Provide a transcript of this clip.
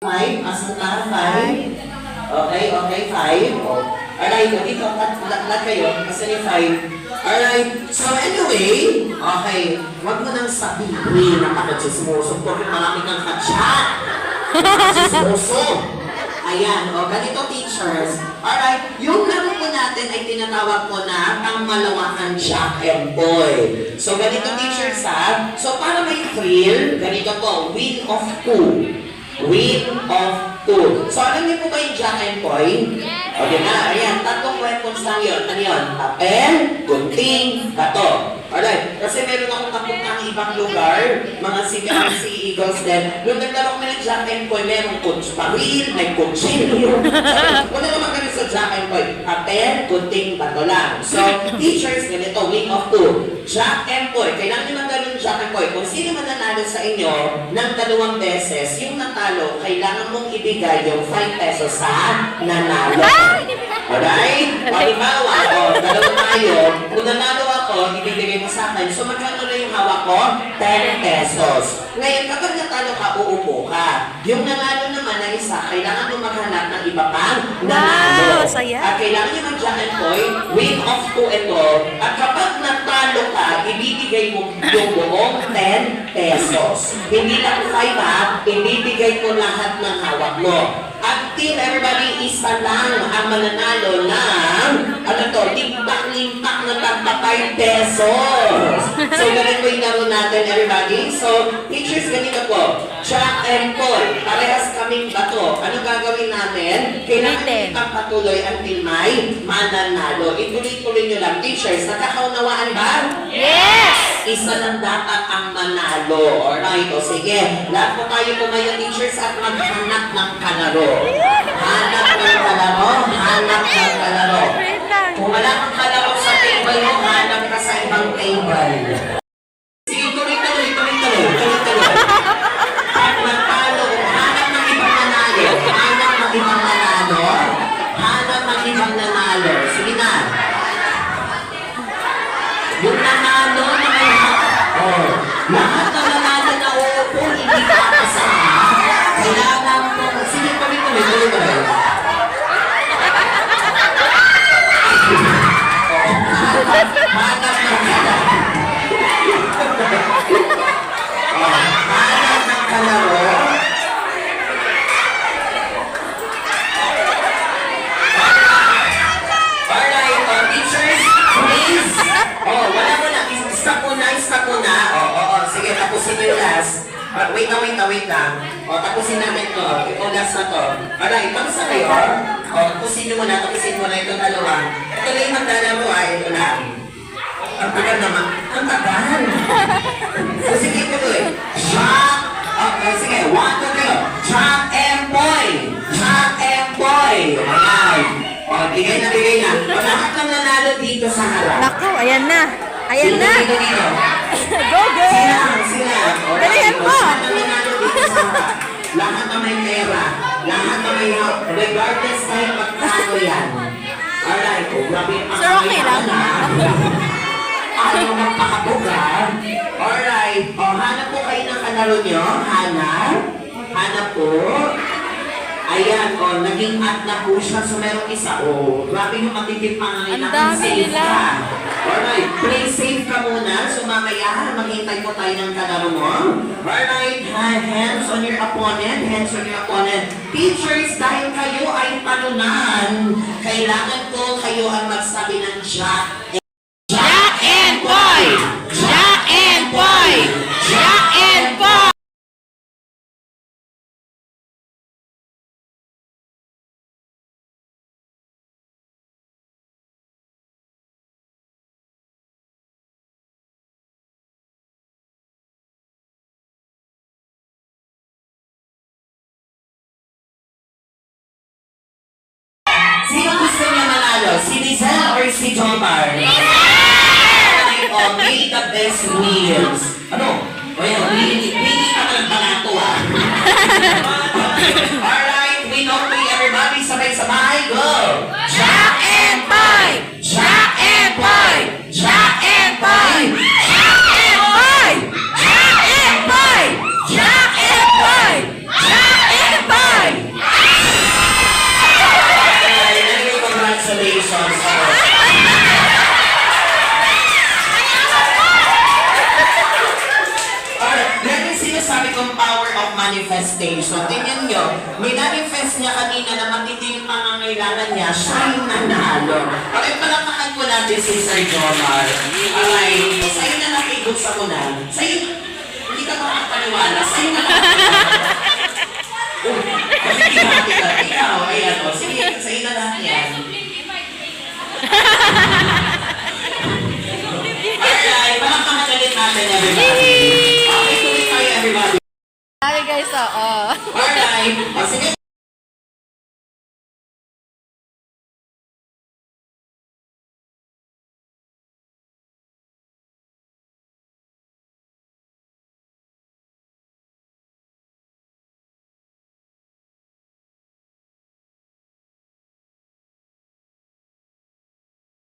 Five, asa na? Five. Okay, okay, five. Alright, dito, lat kayo, kasi ni five. Alright, so anyway, okay, wag mo nang sabihin na pagkachismoso, porque marami kang kachat. Chismoso. Ayan, o, ganito teachers. Alright, yung laro po natin ay tinatawag po na pangmalawakan Jack and Boy. So, ganito teachers ha. So, para may thrill, ganito po, win of two. Win of two. So, alam niyo po ba yung Jack and Boy? Yes! Okay na, ayan, tatlong weapons lang yun. Ano yun? Papel, gunting, bato. Alright, kasi meron akong kapuntang ibang lugar, mga Sea Eagles din. Yung naglalaro kami ng Jack and Boy, merong baril, may kutsilyo. Wala naman kami sa Jack and Boy. Papel, gunting, bato lang. So, teachers, ganito, win of two. Jack and Boy, kailangan nyo magdalo ng Jack and Boy. Kung sino mananalo sa inyo ng 2 beses, yung natalo, kailangan mong ibigay yung 5 pesos sa nanalo. Alright? Palibawa, dalawa tayo. Kung nanalo ako, ibigay mo sa akin. So, magkano na yung hawak ko? 10 pesos. Ngayon, kapag natalo ka, uupo ka. Yung nanalo naman na isa, kailangan mo maghanap ng iba pang nanalo. Wow, saya. At kailangan nyo mag-Jack and Boy, win of 2 ito. At kapag natalo ka, ibibigay mo yung buong 10 pesos. Hindi lang 5 ha, ibibigay mo lahat ng hawak mo. Until everybody isa lang ang mananalo ng, ano to, limpak-limpak na tagpa 5 pesos. So, ganito yung laro natin, everybody. So, teachers, ganito po. Jack and Boy, parehas kaming bato. Ano gagawin natin? Kailangan itang patuloy until may mananalo. Ituloy-tuloy nyo lang. Teachers, nagkakaunawaan ba? Yes! Isa lang dapat ang manalo. Alright, o sige. Lahat po tayo kumayo, teachers, at maghanap ng kalaro. Hanap ng kalaro, hanap ng kalaro. Kung wala kang kalaro sa table mo, hanap ka sa ibang table. Sige, tuloy-tuloy. Pag natalo, hanap ng ibang nanalo. Hanap ng ibang nanalo. Hanap ng ibang nanalo. Sige na. Yung nanalo na may lahat ng nanalo na uupo, hindi ka kasama. Kailangan mo, sige tuloy-tuloy. Hanap ng kalaro. Hanap ng kalaro. Alright, teachers, please. Wala mo na. Stop mo na. Sige, tapusin yung last. Wait lang. Tapusin namin to. Ito last na to. Alright, tapos na kayo. Tapusin mo na itong dalawa. Ito na yung maglalaro ito lang. Ang tagal naman. Ang tagal. Sige, tuloy. Jack. Okay, sige. 1, 2, 3. Jack and Boy. Jack and Boy. Ayan. Bigay na. Lahat ng nanalo dito sa harap. Naku, ayan na. Dito. Go, girl! Sila. Dalihan mo! Lahat na may pera. Lahat na may help. Regardless kahit magkano yan. Alright. Grabe ang Sir, okay lang. Ayaw magpakabuga. Alright. Hanap po kayo ng kalaro nyo. Hanap po. Ayan, naging at na po siya. So, merong isa, grabe yung matitip pa ngayon. Ang dami nila. Alright, play safe ka muna. So, mamaya, maghintay po tayo ng kalaro mo. Alright, hands on your opponent. Teachers, dahil kayo ay talunan, kailangan po kayo ang magsabi ng Jack and Boy! Jack and Boy! Jack and Boy! Sino gusto niya manalo? Si Lizelle or si Jomar? May the best meals. Ano? Pili ka ng balato Alright, we know everybody sabay-sabay. Go! Jack and Boy! Jack and Boy! Jack and Boy! Jack and Boy! Jack and Boy! Jack and Boy! Jack and Boy! stage. So, tingnan nyo, minanifest niya kanina na matindi yung pangangailangan niya, siya yung nanalo. Okay, palamakan po natin si Sir Jomar. Alright, sa'yo na nakibuksa ko na. Sa'yo, hindi ka makapaniwala. Sa'yo na nakapaniwala. Ikaw, ayan o. Sige, sa'yo na lahat yan. Alright, palamakan ulit natin everybody. Okay, tuloy tayo everybody. Hi guys, oo. Alright, o sige.